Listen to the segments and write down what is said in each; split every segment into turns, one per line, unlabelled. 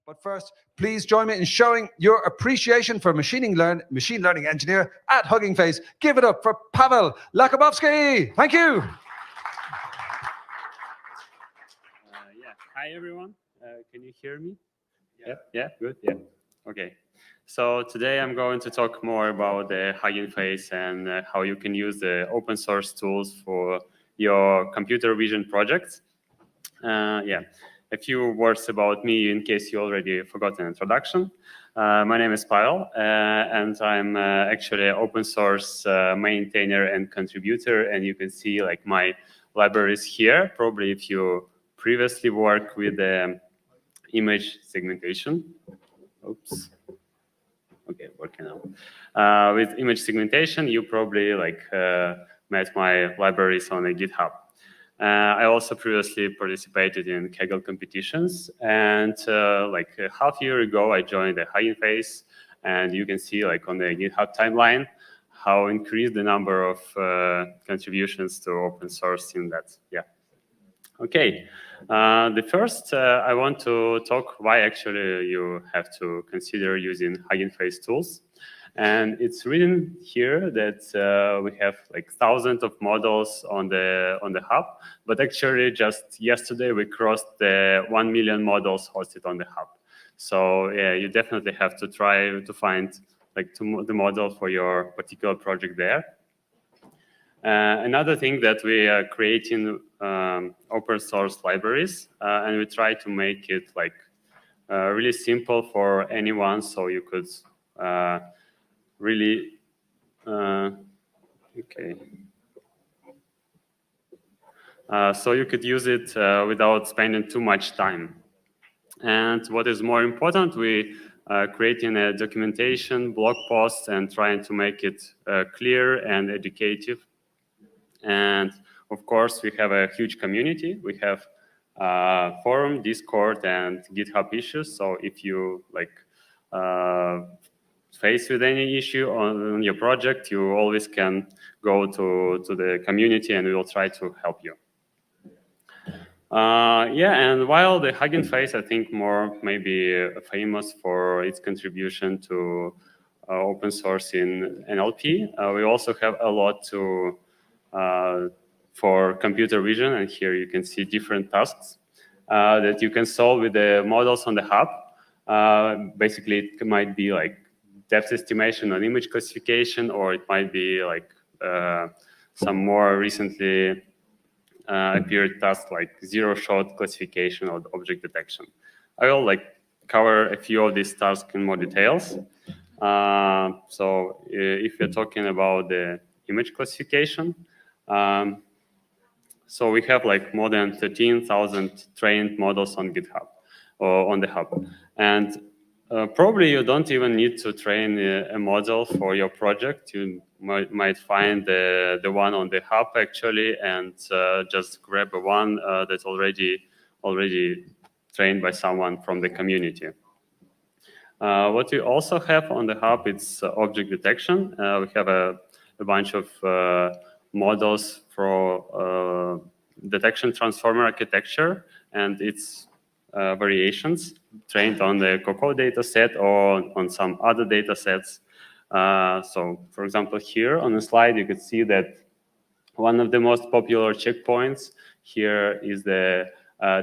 But first, please join me in showing your appreciation for machine learning engineer at Hugging Face. Give it up for Pavel Lakubovskii. Thank you.
Hi everyone. Can you hear me? Yeah, good. Yeah. Okay. So today I'm going to talk more about the Hugging Face and how you can use the open source tools for your computer vision projects. A few words about me in case you already forgot an introduction. My name is Pavel, and I'm actually an open source maintainer and contributor. And you can see like my libraries here. Probably if you previously worked with image segmentation. Oops. Okay, working now. With image segmentation, you probably met my libraries on a GitHub. I also previously participated in Kaggle competitions, and like a half year ago, I joined the Hugging Face, and you can see like on the GitHub timeline how increased the number of contributions to open source in that. Yeah. Okay. The first, I want to talk why actually you have to consider using Hugging Face tools. And it's written here that we have like thousands of models on the hub, but actually just yesterday we crossed the 1 million models hosted on the hub. So yeah, you definitely have to try to find like the model for your particular project there. Another thing that we are creating open source libraries, and we try to make it like really simple for anyone, so you could really so you could use it without spending too much time. And what is more important, we are creating a documentation, blog posts, and trying to make it clear and educative. And of course, we have a huge community. We have forum, Discord, and GitHub issues. So if you like faced with any issue on your project, you always can go to the community and we will try to help you. And while the Hugging Face, I think more maybe famous for its contribution to open source in NLP, we also have a lot to for computer vision, and here you can see different tasks that you can solve with the models on the hub. Basically, it might be like depth estimation on image classification, or it might be like some more recently appeared tasks like zero-shot classification or object detection. I will like cover a few of these tasks in more details. So if you're talking about the image classification, so we have like more than 13,000 trained models on GitHub or on the hub. And probably you don't even need to train a model for your project. You might find the one on the hub actually, and just grab a one that's already trained by someone from the community. What we also have on the hub is object detection. We have a bunch of models for detection transformer architecture and its variations trained on the COCO data set or on some other data sets. So for example, here on the slide, you could see that one of the most popular checkpoints here is the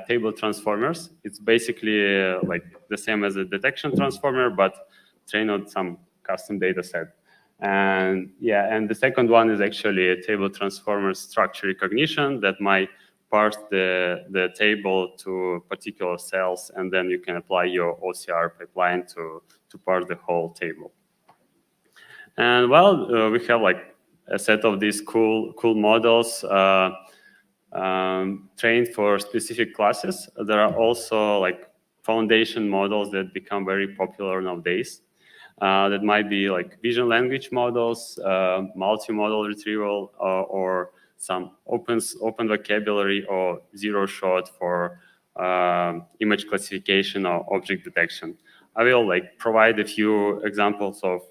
table transformers. It's basically like the same as a detection transformer, but trained on some custom data set. And yeah, and the second one is actually a table transformer structure recognition that might parse the table to particular cells, and then you can apply your OCR pipeline to parse the whole table. And well, we have like a set of these cool models trained for specific classes. There are also like foundation models that become very popular nowadays. That might be like vision language models, multi-modal retrieval, or some open vocabulary or zero shot for image classification or object detection. I will like provide a few examples of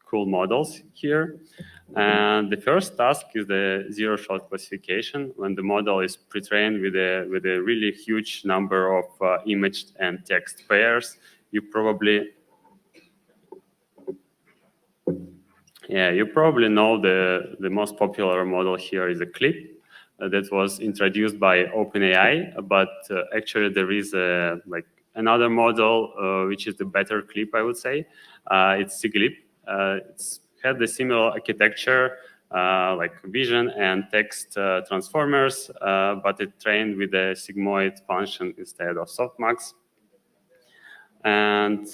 cool models here. And the first task is the zero-shot classification, when the model is pre-trained with a really huge number of image and text pairs. You probably know the most popular model here is a clip that was introduced by OpenAI, but actually there is another model which is the better clip, I would say. It's Siglip. It's had the similar architecture like vision and text transformers, but it trained with a sigmoid function instead of softmax. And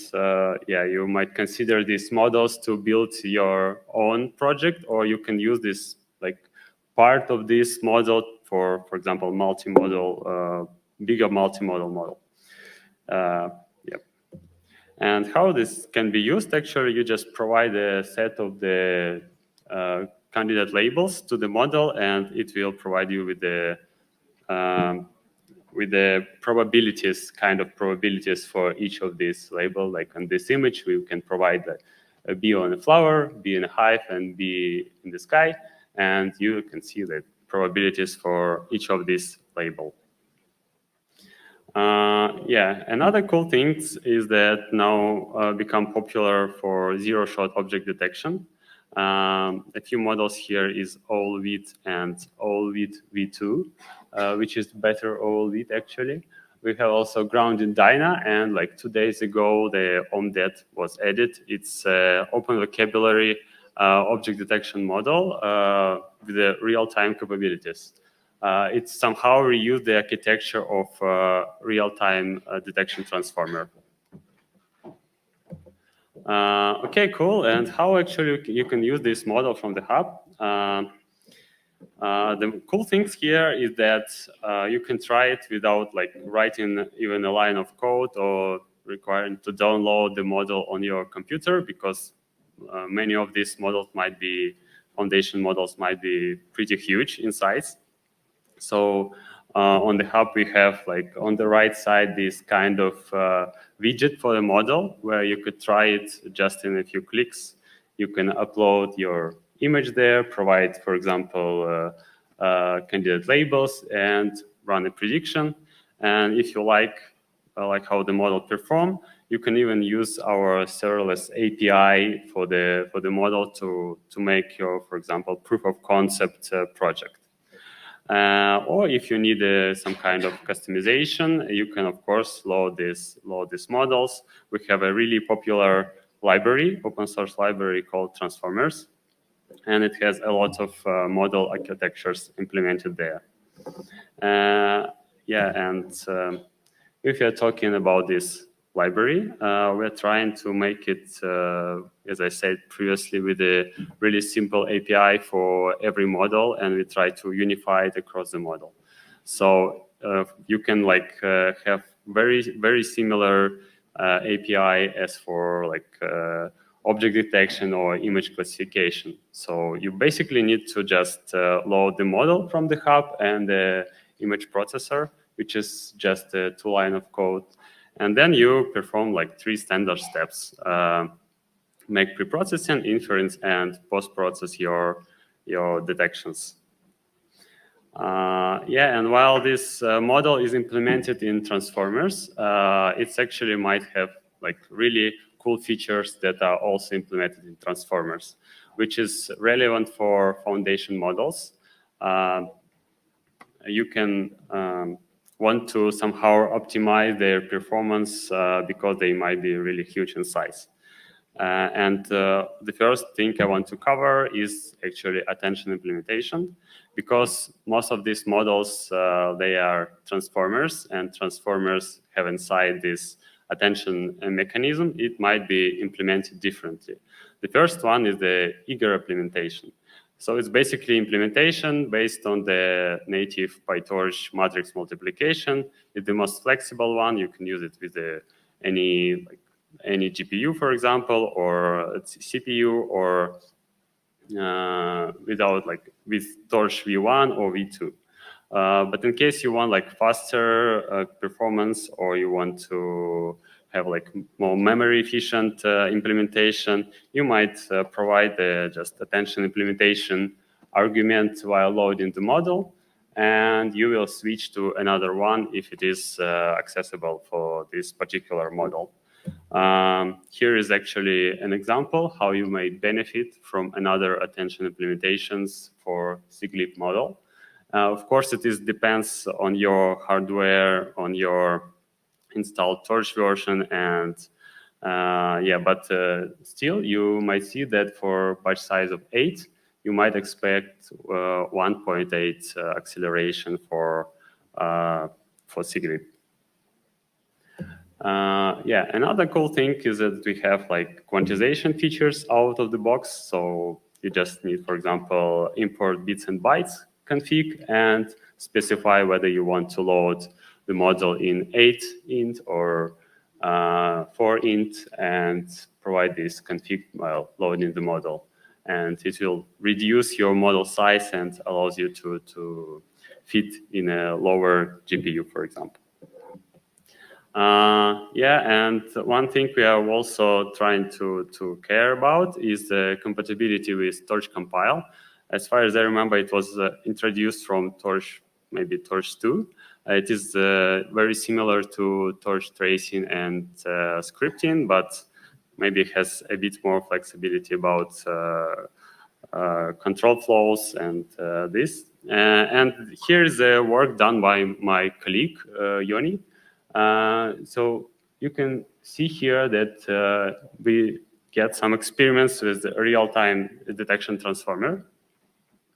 you might consider these models to build your own project, or you can use this like part of this model for example, multimodal, bigger multimodal model. And how this can be used, actually, you just provide a set of the candidate labels to the model, and it will provide you with the probabilities, kind of probabilities for each of these labels. Like on this image, we can provide a bee on a flower, bee in a hive, and bee in the sky. And you can see the probabilities for each of these labels. Another cool thing is that now become popular for zero-shot object detection. A few models here is OLVIT and OLVIT V2, which is better OLVIT actually. We have also grounded Dyna, and like 2 days ago, the OMDET was added. It's open vocabulary object detection model with the real-time capabilities. It somehow reused the architecture of real-time detection transformer. Okay, cool. And how actually you can use this model from the hub? The cool things here is that you can try it without like writing even a line of code or requiring to download the model on your computer, because many of these models might be, foundation models might be pretty huge in size. So on the hub, we have like on the right side this kind of widget for the model where you could try it just in a few clicks. You can upload your image there, provide, for example, candidate labels, and run a prediction. And if you like how the model perform, you can even use our serverless API for the model to make your, for example, proof of concept project. Or if you need some kind of customization, you can of course load these models. We have a really popular library, open source library called Transformers, and it has a lot of model architectures implemented there. If you're talking about this library, we're trying to make it, as I said previously, with a really simple API for every model, and we try to unify it across the model. So you can like have very similar API as for like object detection or image classification. So you basically need to just load the model from the hub and the image processor, which is just 2 lines of code. And then you perform like 3 standard steps: make pre-processing, inference, and post-process your detections. And while this model is implemented in transformers, it actually might have like really cool features that are also implemented in transformers, which is relevant for foundation models. You can want to somehow optimize their performance because they might be really huge in size. The first thing I want to cover is actually attention implementation, because most of these models, they are transformers, and transformers have inside this attention mechanism. It might be implemented differently. The first one is the eager implementation. So it's basically implementation based on the native PyTorch matrix multiplication. It's the most flexible one. You can use it with any GPU, for example, or CPU, or with Torch V1 or V2. But in case you want like faster performance, or you want to have like more memory efficient implementation, you might provide just attention implementation argument while loading the model, and you will switch to another one if it is accessible for this particular model. Here is actually an example how you may benefit from another attention implementations for SIGLIP model. Of course, it depends on your hardware, on your installed Torch version, and but still you might see that for batch size of 8, you might expect 1.8 acceleration for SIGLIP. Another cool thing is that we have like quantization features out of the box. So you just need, for example, import bits and bytes config and specify whether you want to load the model in 8int or 4int and provide this config while loading the model. And it will reduce your model size and allows you to fit in a lower GPU, for example. And one thing we are also trying to care about is the compatibility with Torch Compile. As far as I remember, it was introduced from Torch, maybe Torch 2. It is very similar to Torch tracing and scripting, but maybe it has a bit more flexibility about control flows and this. And here's the work done by my colleague, Yoni. So you can see here that we get some experiments with the real-time detection transformer.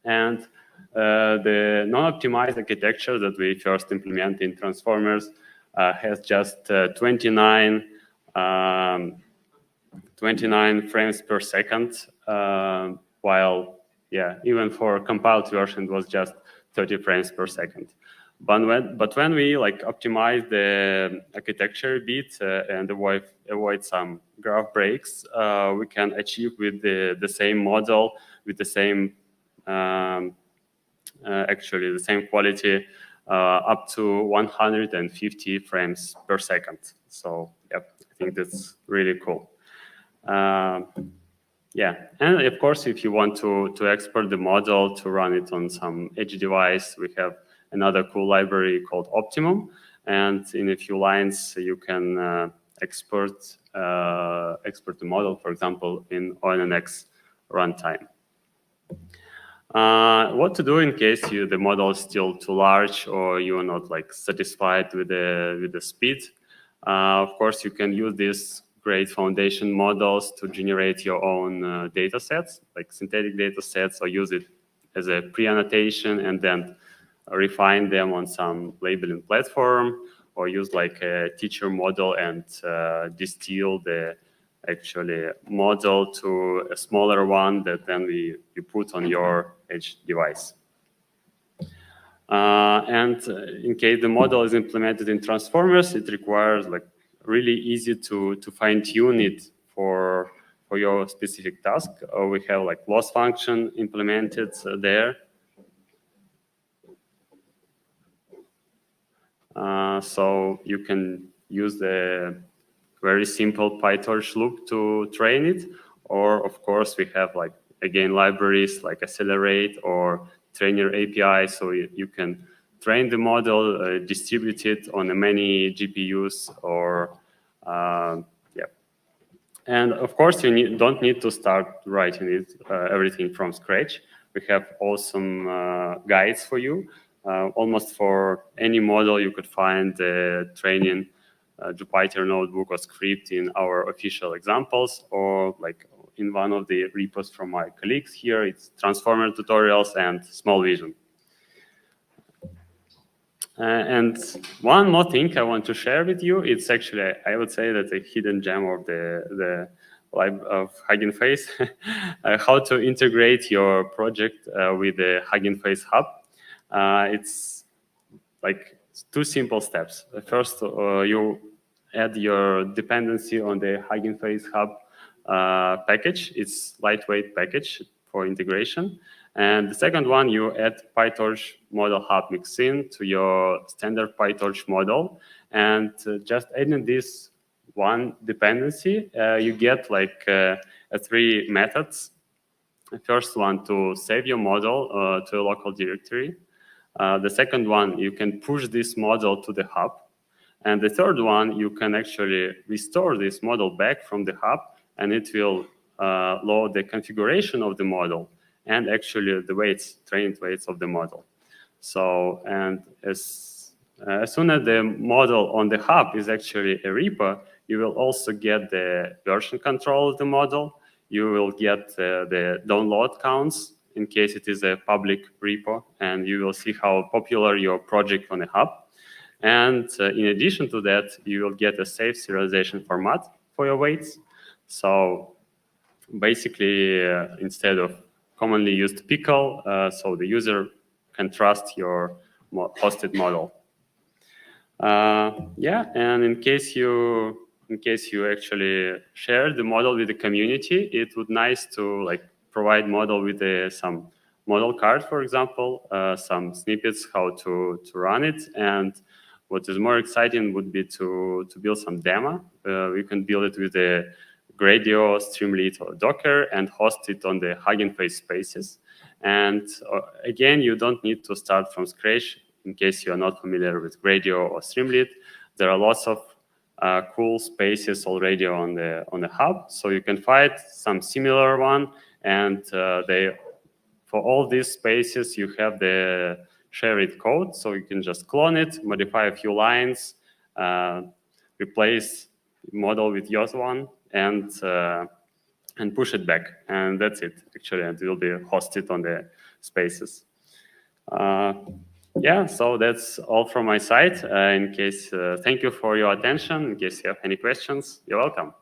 And the non-optimized architecture that we first implement in transformers has just 29 frames per second, while even for compiled version it was just 30 frames per second. But when we like optimize the architecture a bit and avoid some graph breaks, we can achieve with the same model, with the same actually the same quality up to 150 frames per second. So I think that's really cool. And of course, if you want to export the model to run it on some edge device, we have another cool library called Optimum, and in a few lines you can export the model, for example, in ONNX runtime. What to do in case the model is still too large or you are not like satisfied with the speed? Of course, you can use these great foundation models to generate your own data sets, like synthetic data sets, or use it as a pre-annotation and then refine them on some labeling platform, or use like a teacher model and distill the actually model to a smaller one that then you put on your edge device. And in case the model is implemented in transformers, it requires like really easy to fine-tune it for your specific task. We have like loss function implemented there. So you can use the very simple PyTorch loop to train it, or of course we have like again libraries like Accelerate or Trainer API, so you can train the model, distribute it on many GPUs, or And of course you don't need to start writing it everything from scratch. We have awesome guides for you. Almost for any model, you could find the training Jupyter notebook or script in our official examples, or like in one of the repos from my colleagues here, it's transformer tutorials and small vision. And one more thing I want to share with you, it's actually, I would say that's a hidden gem of the lab of Hugging Face, how to integrate your project with the Hugging Face Hub. It's like 2 simple steps. First, you add your dependency on the Hugging Face Hub package. It's lightweight package for integration. And the second one, you add PyTorch model hub mixin to your standard PyTorch model. And just adding this one dependency, you get like 3 methods. The first one, to save your model to a local directory. The second one, you can push this model to the hub. And the third one, you can actually restore this model back from the hub, and it will load the configuration of the model and actually the weights, trained weights of the model. So, and as soon as the model on the hub is actually a repo, you will also get the version control of the model. You will get the download counts in case it is a public repo, and you will see how popular your project on the hub. And in addition to that, you will get a safe serialization format for your weights. So basically, instead of commonly used pickle, so the user can trust your hosted model. Yeah, and in case you actually share the model with the community, it would nice to like provide model with some model card, for example, some snippets how to run it. And what is more exciting would be to build some demo. We can build it with a Gradio, Streamlit, or Docker and host it on the Hugging Face spaces. And again, you don't need to start from scratch. In case you're not familiar with Gradio or Streamlit, there are lots of cool spaces already on the hub. So you can find some similar one, and for all these spaces, you have the shared code. So you can just clone it, modify a few lines, replace model with yours one, and push it back. And that's it, actually, and it will be hosted on the spaces. Yeah, so that's all from my side. In case, thank you for your attention. In case you have any questions, you're welcome.